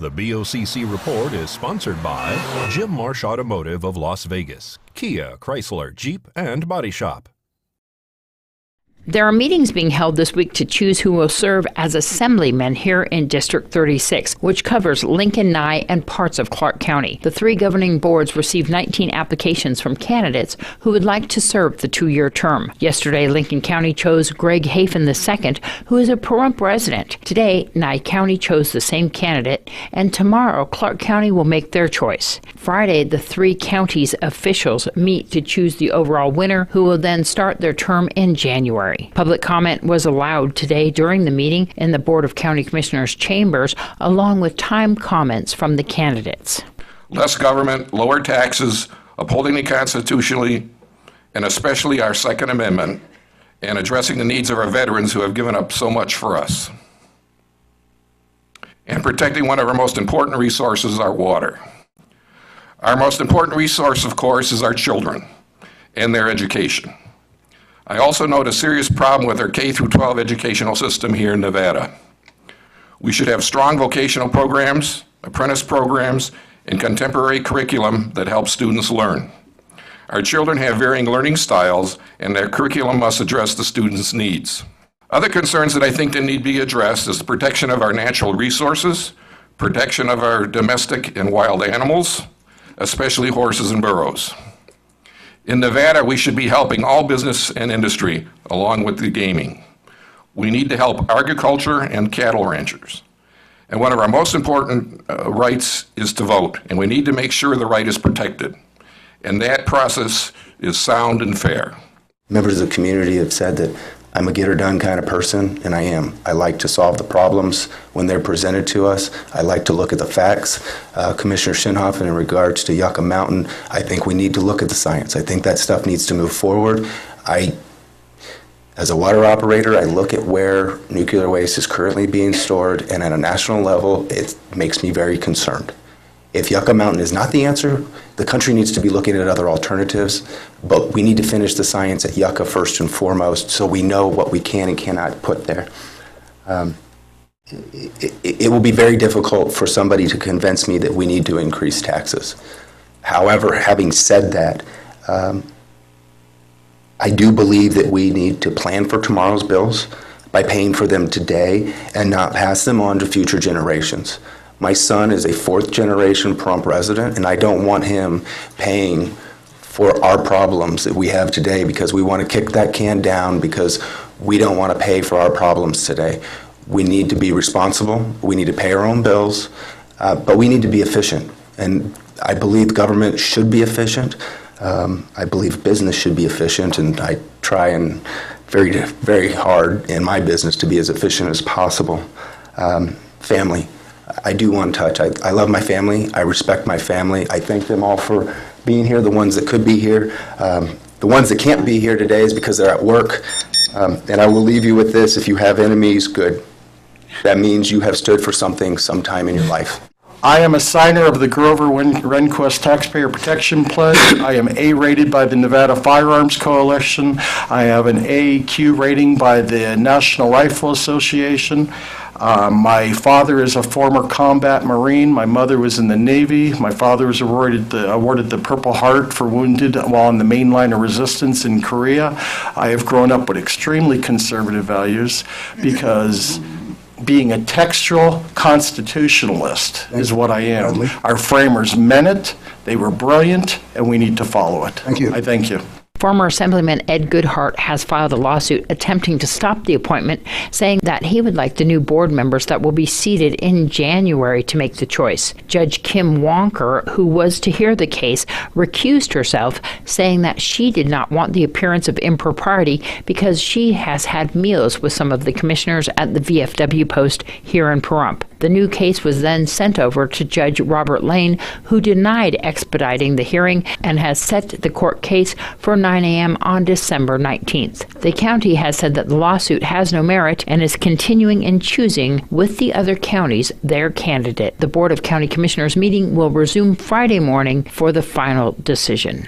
The BOCC report is sponsored by Jim Marsh Automotive of Las Vegas, Kia, Chrysler, Jeep, and Body Shop. There are meetings being held this week to choose who will serve as Assemblyman here in District 36, which covers Lincoln, Nye, and parts of Clark County. The three governing boards received 19 applications from candidates who would like to serve the two-year term. Yesterday, Lincoln County chose Greg Hafen II, who is a Pahrump resident. Today, Nye County chose the same candidate, and tomorrow, Clark County will make their choice. Friday, the three counties' officials meet to choose the overall winner, who will then start their term in January. Public comment was allowed today during the meeting in the Board of County Commissioners chambers, along with time comments from the candidates. Less government, lower taxes, upholding the Constitution, and especially our Second Amendment, and addressing the needs of our veterans who have given up so much for us. And protecting one of our most important resources, our water. Our most important resource, of course, is our children and their education. I also note a serious problem with our K-12 educational system here in Nevada. We should have strong vocational programs, apprentice programs, and contemporary curriculum that help students learn. Our children have varying learning styles, and their curriculum must address the students' needs. Other concerns that I think that need to be addressed is the protection of our natural resources, protection of our domestic and wild animals, especially horses and burros. In Nevada, we should be helping all business and industry along with the gaming. We need to help agriculture and cattle ranchers. And one of our most important rights is to vote, and we need to make sure the right is protected. And that process is sound and fair. Members of the community have said that I'm a get-her-done kind of person, and I am. I like to solve the problems when they're presented to us. I like to look at the facts. Commissioner Shinhoffen, in regards to Yucca Mountain, I think we need to look at the science. I think that stuff needs to move forward. As a water operator, I look at where nuclear waste is currently being stored, and at a national level, it makes me very concerned. If Yucca Mountain is not the answer, the country needs to be looking at other alternatives, but we need to finish the science at Yucca first and foremost so we know what we can and cannot put there. It will be very difficult for somebody to convince me that we need to increase taxes. However, having said that, I do believe that we need to plan for tomorrow's bills by paying for them today and not pass them on to future generations. My son is a fourth-generation Pahrump resident, and I don't want him paying for our problems that we have today because we want to kick that can down because we don't want to pay for our problems today. We need to be responsible. We need to pay our own bills, but we need to be efficient. And I believe government should be efficient. I believe business should be efficient, and I try and very hard in my business to be as efficient as possible. Family. I do want to touch. I love my family. I respect my family. I thank them all for being here, the ones that could be here. The ones that can't be here today is because they're at work. And I will leave you with this. If you have enemies, good. That means you have stood for something sometime in your life. I am a signer of the Grover Rehnquist Taxpayer Protection Pledge. I am A-rated by the Nevada Firearms Coalition. I have an AQ rating by the National Rifle Association. My father is a former combat Marine. My mother was in the Navy. My father was awarded the Purple Heart for wounded while on the main line of resistance in Korea. I have grown up with extremely conservative values because being a textual constitutionalist is what I am. Our framers meant it, they were brilliant, and we need to follow it. Thank you. I thank you. Former Assemblyman Ed Goodhart has filed a lawsuit attempting to stop the appointment, saying that he would like the new board members that will be seated in January to make the choice. Judge Kim Wonker, who was to hear the case, recused herself, saying that she did not want the appearance of impropriety because she has had meals with some of the commissioners at the VFW post here in Pahrump. The new case was then sent over to Judge Robert Lane, who denied expediting the hearing and has set the court case for 9 a.m. on December 19th. The county has said that the lawsuit has no merit and is continuing in choosing with the other counties their candidate. The Board of County Commissioners meeting will resume Friday morning for the final decision.